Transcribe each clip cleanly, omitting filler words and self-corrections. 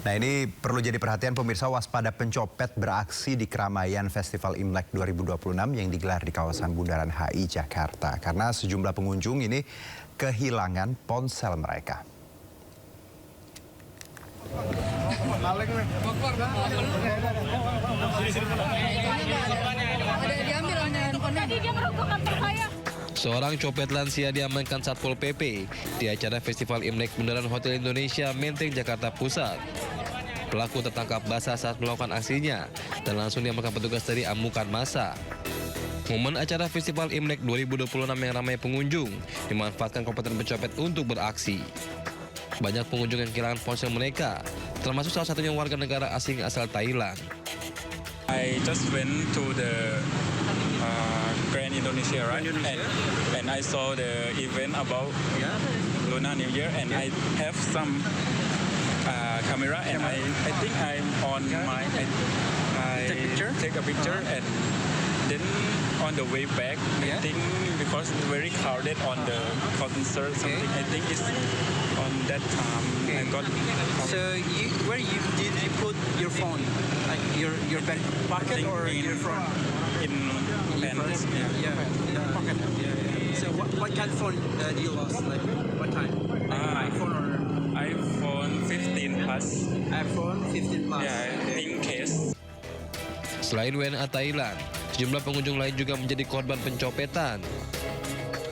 Nah, ini perlu jadi perhatian pemirsa, waspada pencopet beraksi di keramaian Festival Imlek 2026 yang digelar di kawasan Bundaran HI Jakarta. Karena sejumlah pengunjung ini kehilangan ponsel mereka. Seorang copet lansia diamankan Satpol PP di acara Festival Imlek Bundaran Hotel Indonesia Menteng, Jakarta Pusat. Pelaku tertangkap basah saat melakukan aksinya dan langsung diamankan petugas dari amukan massa. Momen acara Festival Imlek 2026 yang ramai pengunjung dimanfaatkan kompeten pencopet untuk beraksi. Banyak pengunjung yang kehilangan ponsel mereka, termasuk salah satunya warga negara asing asal Thailand. I just went to the Grand Indonesia, right? And I saw the event about Lunar New Year, and I have some camera, and I think I'm on my I take a picture, and then on the way back, I think because it's very crowded on the concert, something I think it's on that time I got. So where did you put your phone? Like your back pocket or in your front? In pants. Pocket. So what kind of phone did you lost? Like what time? iPhone or iPhone 15 Plus. iPhone 15 Plus. Yeah, in case. Selain WNA Thailand, sejumlah pengunjung lain juga menjadi korban pencopetan.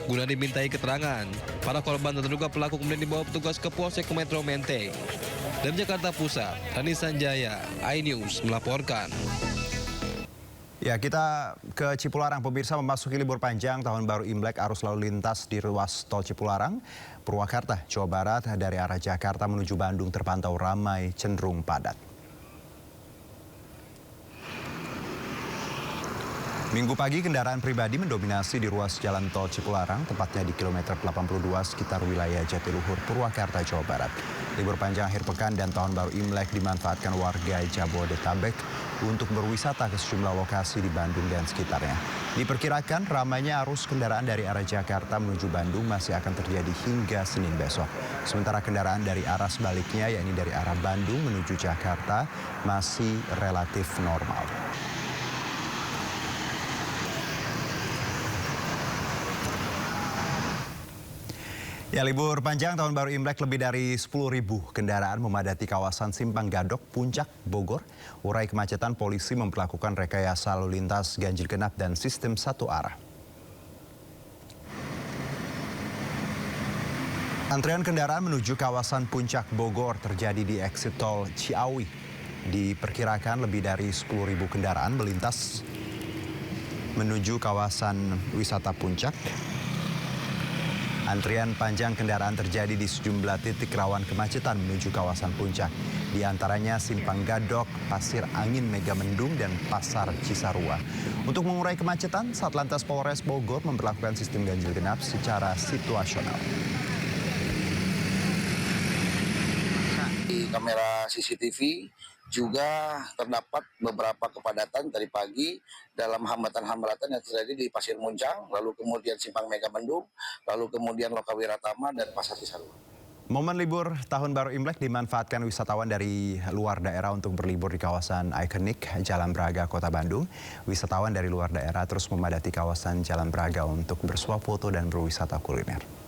Guna dimintai keterangan, para korban terduga pelaku kemudian dibawa petugas ke Polsek Metro Menteng. Dari Jakarta Pusat, Rani Sanjaya, iNews melaporkan. Ya, kita ke Cipularang. Pemirsa, memasuki libur panjang Tahun Baru Imlek, arus lalu lintas di ruas tol Cipularang, Purwakarta, Jawa Barat dari arah Jakarta menuju Bandung terpantau ramai cenderung padat. Minggu pagi kendaraan pribadi mendominasi di ruas jalan tol Cipularang, tepatnya di kilometer 82 sekitar wilayah Jatiluhur, Purwakarta, Jawa Barat. Libur panjang akhir pekan dan Tahun Baru Imlek dimanfaatkan warga Jabodetabek untuk berwisata ke sejumlah lokasi di Bandung dan sekitarnya. Diperkirakan ramainya arus kendaraan dari arah Jakarta menuju Bandung masih akan terjadi hingga Senin besok. Sementara kendaraan dari arah sebaliknya, yakni dari arah Bandung menuju Jakarta, masih relatif normal. Ya, libur panjang Tahun Baru Imlek lebih dari 10.000 kendaraan memadati kawasan Simpang Gadok, Puncak, Bogor. Urai kemacetan, polisi memperlakukan rekayasa lalu lintas ganjil genap dan sistem satu arah. Antrian kendaraan menuju kawasan Puncak Bogor terjadi di exit tol Ciawi. Diperkirakan lebih dari 10.000 kendaraan melintas menuju kawasan wisata Puncak. Antrian panjang kendaraan terjadi di sejumlah titik rawan kemacetan menuju kawasan Puncak. Di antaranya Simpang Gadok, Pasir Angin Megamendung, dan Pasar Cisarua. Untuk mengurai kemacetan, Satlantas Polres Bogor memperlakukan sistem ganjil genap secara situasional. Di kamera CCTV juga terdapat beberapa kepadatan tadi pagi dalam hambatan-hambatan yang terjadi di Pasir Muncang, lalu kemudian Simpang Megamendung, lalu kemudian Lokawiratama dan Pasar Cisarua. Momen libur Tahun Baru Imlek dimanfaatkan wisatawan dari luar daerah untuk berlibur di kawasan ikonik Jalan Braga, Kota Bandung. Wisatawan dari luar daerah terus memadati kawasan Jalan Braga untuk bersuah foto dan berwisata kuliner.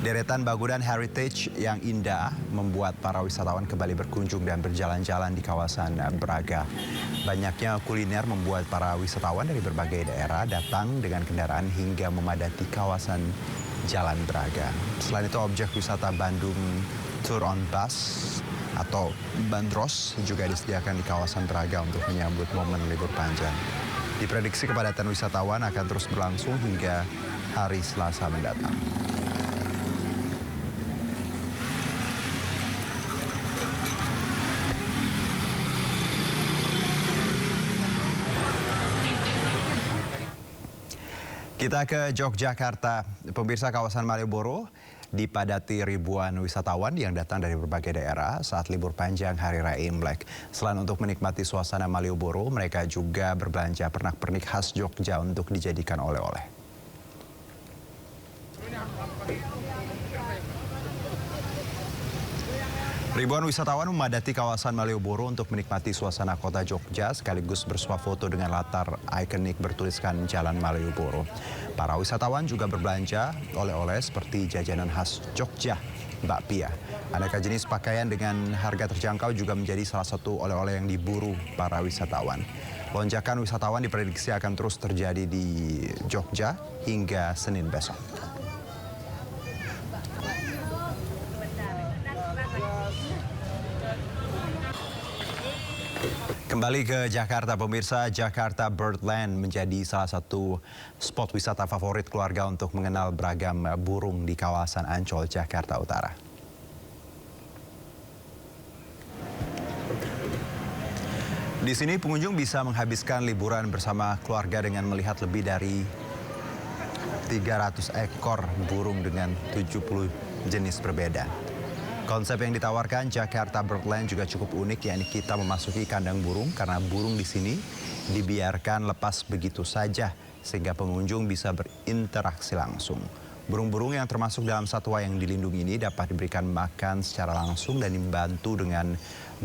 Deretan bangunan heritage yang indah membuat para wisatawan kembali berkunjung dan berjalan-jalan di kawasan Braga. Banyaknya kuliner membuat para wisatawan dari berbagai daerah datang dengan kendaraan hingga memadati kawasan Jalan Braga. Selain itu, objek wisata Bandung Tour on Bus atau Bandros juga disediakan di kawasan Braga untuk menyambut momen libur panjang. Diprediksi kepadatan wisatawan akan terus berlangsung hingga hari Selasa mendatang. Kita ke Yogyakarta. Pemirsa, kawasan Malioboro dipadati ribuan wisatawan yang datang dari berbagai daerah saat libur panjang Hari Raya Imlek. Selain untuk menikmati suasana Malioboro, mereka juga berbelanja pernak-pernik khas Jogja untuk dijadikan oleh-oleh. Ribuan wisatawan memadati kawasan Malioboro untuk menikmati suasana kota Jogja sekaligus bersuah foto dengan latar ikonik bertuliskan Jalan Malioboro. Para wisatawan juga berbelanja oleh-oleh seperti jajanan khas Jogja, bakpia. Aneka jenis pakaian dengan harga terjangkau juga menjadi salah satu oleh-oleh yang diburu para wisatawan. Lonjakan wisatawan diprediksi akan terus terjadi di Jogja hingga Senin besok. Kembali ke Jakarta, pemirsa. Jakarta Birdland menjadi salah satu spot wisata favorit keluarga untuk mengenal beragam burung di kawasan Ancol, Jakarta Utara. Di sini pengunjung bisa menghabiskan liburan bersama keluarga dengan melihat lebih dari 300 ekor burung dengan 70 jenis berbeda. Konsep yang ditawarkan Jakarta Birdland juga cukup unik, yakni kita memasuki kandang burung karena burung di sini dibiarkan lepas begitu saja sehingga pengunjung bisa berinteraksi langsung. Burung-burung yang termasuk dalam satwa yang dilindungi ini dapat diberikan makan secara langsung dan dibantu dengan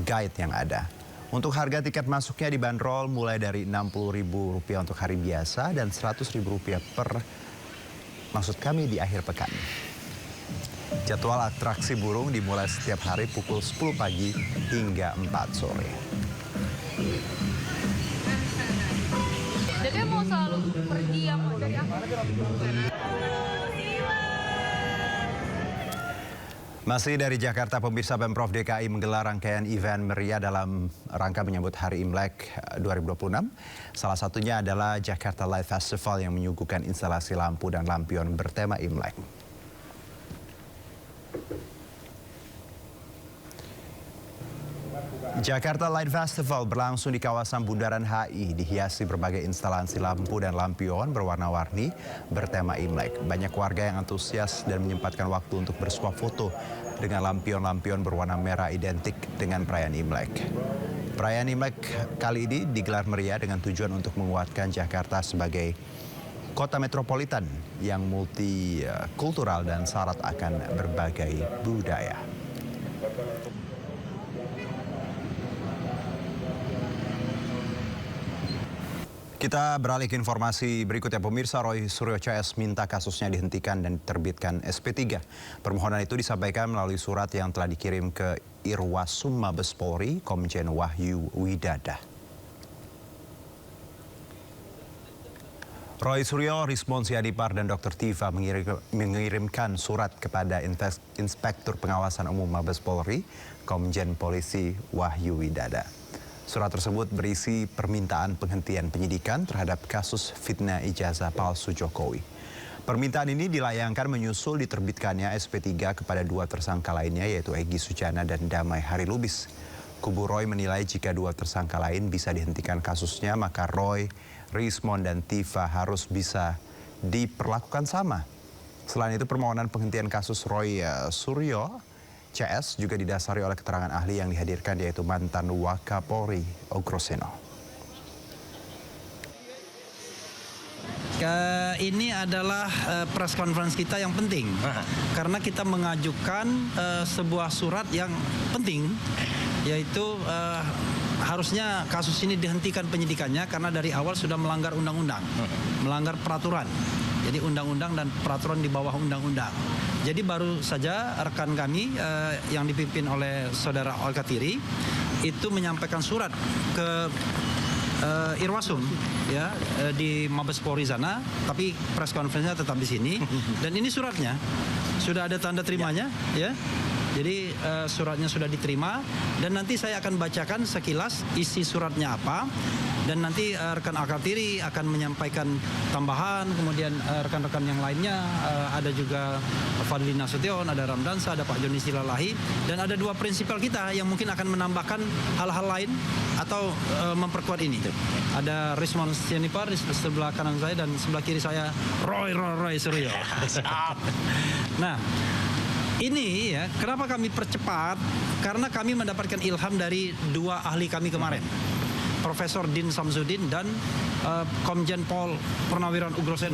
guide yang ada. Untuk harga tiket masuknya dibanderol mulai dari Rp60.000 untuk hari biasa dan Rp100.000 di akhir pekan. Jadwal atraksi burung dimulai setiap hari pukul 10 pagi hingga 4 sore. Jadi mau selalu pergi yang dari aku. Masih dari Jakarta, pemirsa, Pemprov DKI menggelar rangkaian event meriah dalam rangka menyambut Hari Imlek 2026. Salah satunya adalah Jakarta Light Festival yang menyuguhkan instalasi lampu dan lampion bertema Imlek. Jakarta Light Festival berlangsung di kawasan Bundaran HI, dihiasi berbagai instalasi lampu dan lampion berwarna-warni bertema Imlek. Banyak warga yang antusias dan menyempatkan waktu untuk bersuah foto dengan lampion-lampion berwarna merah identik dengan perayaan Imlek. Perayaan Imlek kali ini digelar meriah dengan tujuan untuk menguatkan Jakarta sebagai kota metropolitan yang multikultural dan syarat akan berbagai budaya. Kita beralih ke informasi berikutnya, pemirsa. Roy Suryo CS minta kasusnya dihentikan dan diterbitkan SP3. Permohonan itu disampaikan melalui surat yang telah dikirim ke Irwasum Mabes Polri, Komjen Wahyu Widada. Roy Suryo, Rismon Siadipar, dan Dr. Tiva mengirimkan surat kepada Inspektur Pengawasan Umum Mabes Polri, Komjen Polisi Wahyu Widada. Surat tersebut berisi permintaan penghentian penyidikan terhadap kasus fitnah ijazah palsu Jokowi. Permintaan ini dilayangkan menyusul diterbitkannya SP3 kepada dua tersangka lainnya, yaitu Egy Sujana dan Damai Harilubis. Kubu Roy menilai jika dua tersangka lain bisa dihentikan kasusnya, maka Roy, Rismon, dan Tiva harus bisa diperlakukan sama. Selain itu, permohonan penghentian kasus Roy Suryo CS juga didasari oleh keterangan ahli yang dihadirkan, yaitu mantan Wakapolri Ogroseno. Ini adalah press conference kita yang penting karena kita mengajukan sebuah surat yang penting, yaitu harusnya kasus ini dihentikan penyidikannya karena dari awal sudah melanggar undang-undang, melanggar peraturan. Jadi undang-undang dan peraturan di bawah undang-undang. Jadi baru saja rekan kami yang dipimpin oleh Saudara Alkatiri itu menyampaikan surat ke Irwasum ya di Mabes Polri sana, tapi press conference-nya tetap di sini. Dan ini suratnya sudah ada tanda terimanya ya. Jadi suratnya sudah diterima dan nanti saya akan bacakan sekilas isi suratnya apa. Dan nanti rekan Alkatiri akan menyampaikan tambahan, kemudian rekan-rekan yang lainnya, ada juga Fadli Nasution, ada Ramdansa, ada Pak Joni Silalahi, dan ada dua prinsipal kita yang mungkin akan menambahkan hal-hal lain atau memperkuat ini. Ada Rismon Sianipar di sebelah kanan saya dan sebelah kiri saya Roy Suryo. Nah, ini ya, kenapa kami percepat? Karena kami mendapatkan ilham dari dua ahli kami kemarin. Profesor Din Samsudin dan Komjen Pol Purnawirawan Ogroseno.